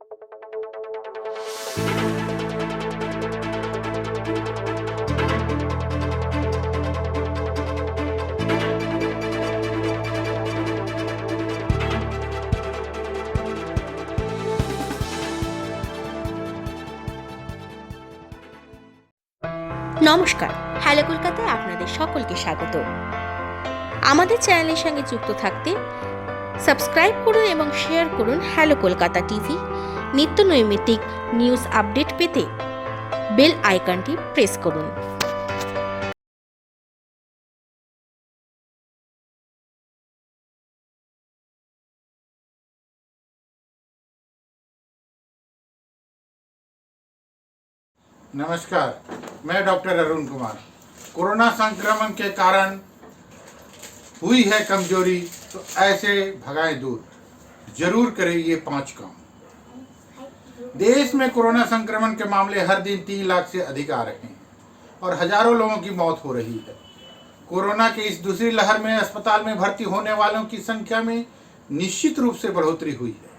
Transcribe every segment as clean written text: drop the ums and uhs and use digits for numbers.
নমস্কার, হ্যালো কলকাতায় আপনাদের সকলকে স্বাগত। আমাদের চ্যানেলের সঙ্গে যুক্ত থাকতে সাবস্ক্রাইব করুন এবং শেয়ার করুন হ্যালো কলকাতা টিভি। নিত্য নৈমিত্তিক নিউজ আপডেট পেতে বেল আইকনটি প্রেস করুন। नमस्कार, मैं डॉक्टर अरुण कुमार। कोरोना संक्रमण के कारण हुई है कमजोरी तो ऐसे भगाएं दूर। जरूर करें ये 5 काम। देश में कोरोना संक्रमण के मामले हर दिन 3 लाख से अधिक आ रहे हैं और हजारों लोगों की मौत हो रही है। कोरोना की इस दूसरी लहर में अस्पताल में भर्ती होने वालों की संख्या में निश्चित रूप से बढ़ोतरी हुई है,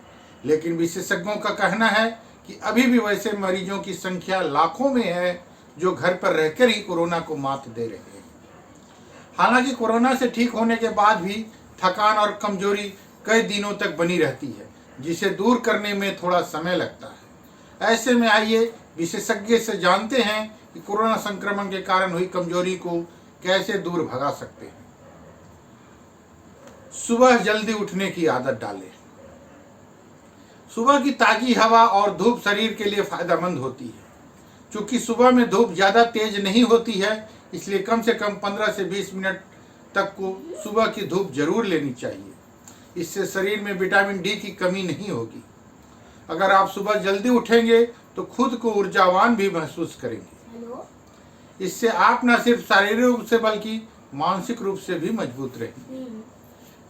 लेकिन विशेषज्ञों का कहना है कि अभी भी वैसे मरीजों की संख्या लाखों में है जो घर पर रहकर ही कोरोना को मात दे रहे हैं। हालांकि कोरोना से ठीक होने के बाद भी थकान और कमजोरी कई दिनों तक बनी रहती है, जिसे दूर करने में थोड़ा समय लगता है। ऐसे में आइए विशेषज्ञ से जानते हैं कि कोरोना संक्रमण के कारण हुई कमजोरी को कैसे दूर भगा सकते हैं। सुबह जल्दी उठने की आदत डालें। सुबह की ताजी हवा और धूप शरीर के लिए फायदेमंद होती है। चूंकि सुबह में धूप ज़्यादा तेज नहीं होती है, इसलिए कम से कम 15 से 20 मिनट तक को सुबह की धूप जरूर लेनी चाहिए। इससे शरीर में विटामिन डी की कमी नहीं होगी। अगर आप सुबह जल्दी उठेंगे तो खुद को ऊर्जावान भी महसूस करेंगे। इससे आप न सिर्फ शारीरिक रूप से बल्कि मानसिक रूप से भी मजबूत रहेंगे।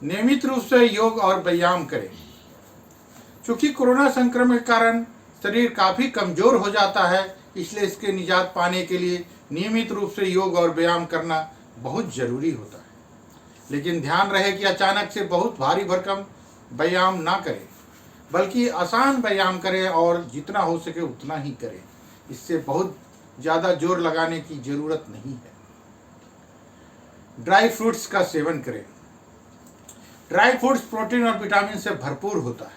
नियमित रूप से योग और व्यायाम करें। चूंकि कोरोना संक्रमण के कारण शरीर काफ़ी कमज़ोर हो जाता है, इसलिए इसके निजात पाने के लिए नियमित रूप से योग और व्यायाम करना बहुत ज़रूरी होता है। लेकिन ध्यान रहे कि अचानक से बहुत भारी भरकम व्यायाम ना करें, बल्कि आसान व्यायाम करें और जितना हो सके उतना ही करें। इससे बहुत ज़्यादा जोर लगाने की ज़रूरत नहीं है। ड्राई फ्रूट्स का सेवन करें। ड्राई फ्रूट्स प्रोटीन और विटामिन से भरपूर होता है,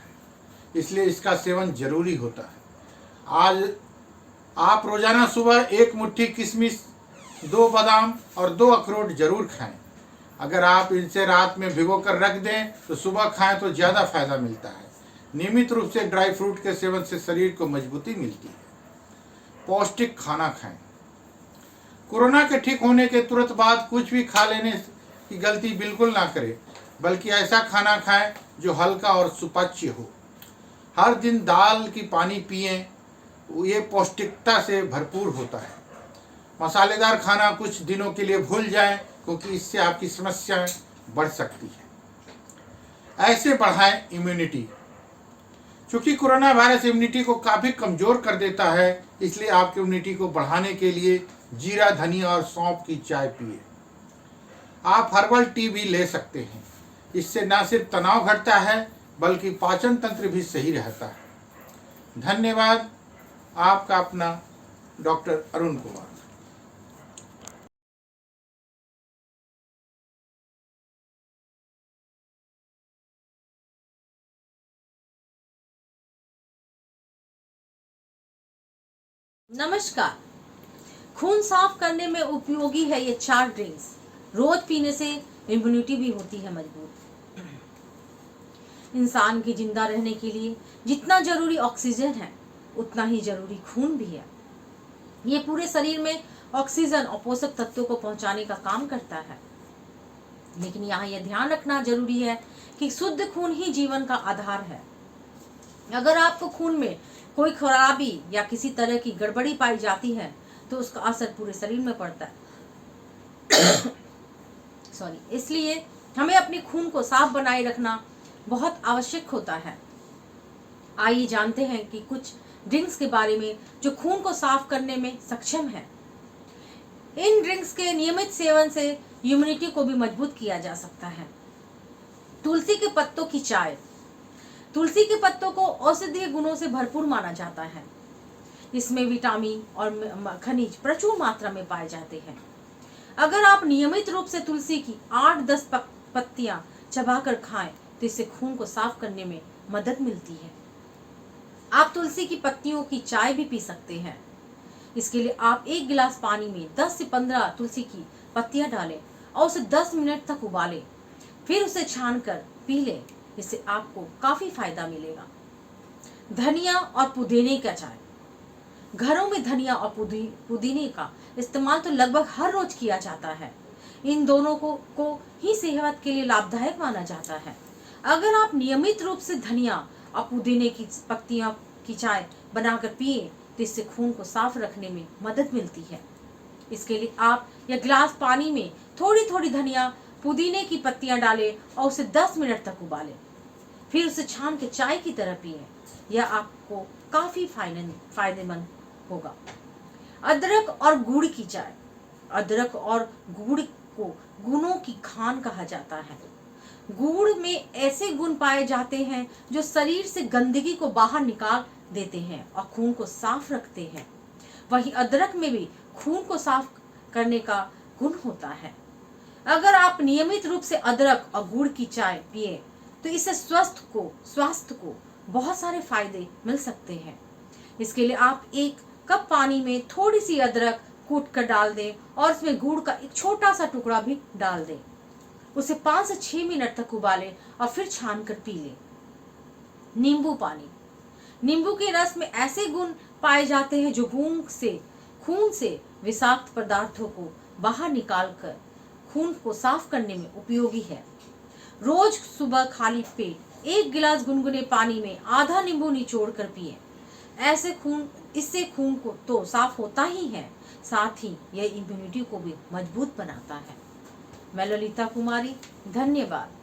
इसलिए इसका सेवन जरूरी होता है। आज आप रोजाना सुबह 1 मुट्ठी किशमिश, 2 बादाम और 2 अखरोट जरूर खाएं। अगर आप इनसे रात में भिगोकर रख दें तो सुबह खाएं तो ज़्यादा फायदा मिलता है। नियमित रूप से ड्राई फ्रूट के सेवन से शरीर को मजबूती मिलती है। पौष्टिक खाना खाएं। कोरोना के ठीक होने के तुरंत बाद कुछ भी खा लेने की गलती बिल्कुल ना करें, बल्कि ऐसा खाना खाएं जो हल्का और सुपाच्य हो। हर दिन दाल की पानी पिएं, ये पौष्टिकता से भरपूर होता है। मसालेदार खाना कुछ दिनों के लिए भूल जाएं, क्योंकि इससे आपकी समस्याएं बढ़ सकती हैं। ऐसे बढ़ाएं इम्यूनिटी। चूँकि कोरोना वायरस इम्यूनिटी को काफ़ी कमज़ोर कर देता है, इसलिए आपकी इम्यूनिटी को बढ़ाने के लिए जीरा, धनिया और सौंफ की चाय पिए। आप हर्बल टी भी ले सकते हैं। इससे न सिर्फ तनाव घटता है बल्कि पाचन तंत्र भी सही रहता है। धन्यवाद। आपका अपना डॉक्टर अरुण कुमार। नमस्कार। खून साफ करने में उपयोगी है ये 4 ड्रिंक्स। रोज पीने से इम्यूनिटी भी होती है मजबूत। इंसान के जिंदा रहने के लिए जितना जरूरी ऑक्सीजन है, उतना ही जरूरी खून भी है। ये पूरे शरीर में ऑक्सीजन और पोषक तत्वों को पहुंचाने का काम करता है। लेकिन यहाँ यह ध्यान रखना जरूरी है कि शुद्ध खून ही जीवन का आधार है। अगर आपको खून में कोई खराबी या किसी तरह की गड़बड़ी पाई जाती है तो उसका असर पूरे शरीर में पड़ता है। इसलिए हमें अपने खून को साफ बनाए रखना बहुत आवश्यक होता है। आइए जानते हैं कि कुछ ड्रिंक्स के बारे में जो खून को साफ करने में सक्षम है। इन ड्रिंक्स के नियमित सेवन से इम्यूनिटी को भी मजबूत किया जा सकता है। तुलसी के पत्तों की चाय। तुलसी के पत्तों को औषधीय गुणों से भरपूर माना जाता है। इसमें विटामिन और खनिज प्रचुर मात्रा में पाए जाते हैं। अगर आप नियमित रूप से तुलसी की 8-10 पत्तियां चबाकर खाएं तो इससे खून को साफ करने में मदद मिलती है। आप तुलसी की पत्तियों की चाय भी पी सकते हैं। इसके लिए आप 1 गिलास पानी में 10 से 15 तुलसी की पत्तियां डालें और उसे 10 मिनट तक उबालें, फिर उसे छानकर पी लें। इससे आपको काफी फायदा मिलेगा। धनिया और पुदीने का चाय। घरों में धनिया और पुदीने का इस्तेमाल तो लगभग हर रोज किया जाता है। इन दोनों को ही सेहत के लिए लाभदायक माना जाता है। अगर आप नियमित रूप से धनिया और पुदीने की पत्तियां की चाय बनाकर पिए तो इससे खून को साफ रखने में मदद मिलती है। इसके लिए आप या गिलास पानी में थोड़ी थोड़ी धनिया पुदीने की पत्तियां डालें और उसे 10 मिनट तक उबालें, फिर उसे छान के चाय की तरह पिए। यह आपको काफी फायदेमंद होगा। अदरक और गुड़ की चाय। अदरक और गुड़ को गुणों की खान कहा जाता है। गुड़ में ऐसे गुण पाए जाते हैं जो शरीर से गंदगी को बाहर निकाल देते हैं और खून को साफ रखते हैं। वहीं अदरक में भी खून को साफ करने का गुण होता है। अगर आप नियमित रूप से अदरक और गुड़ की चाय पिए तो इससे स्वास्थ्य को बहुत सारे फायदे मिल सकते हैं। इसके लिए आप 1 कप पानी में थोड़ी सी अदरक कूट कर डाल दें और इसमें गुड़ का एक छोटा सा टुकड़ा भी डाल दें। उसे 5 से 6 मिनट तक उबालें और फिर छान कर पी लें। नींबू पानी। नींबू के रस में ऐसे गुण पाए जाते हैं जो खून से विषाक्त पदार्थों को बाहर निकालकर खून को साफ करने में उपयोगी है। रोज सुबह खाली पेट 1 गिलास गुनगुने पानी में आधा नींबू निचोड़ कर पिए। इससे खून को तो साफ होता ही है, साथ ही यह इम्यूनिटी को भी मजबूत बनाता है। मैं ललिता कुमारी, धन्यवाद।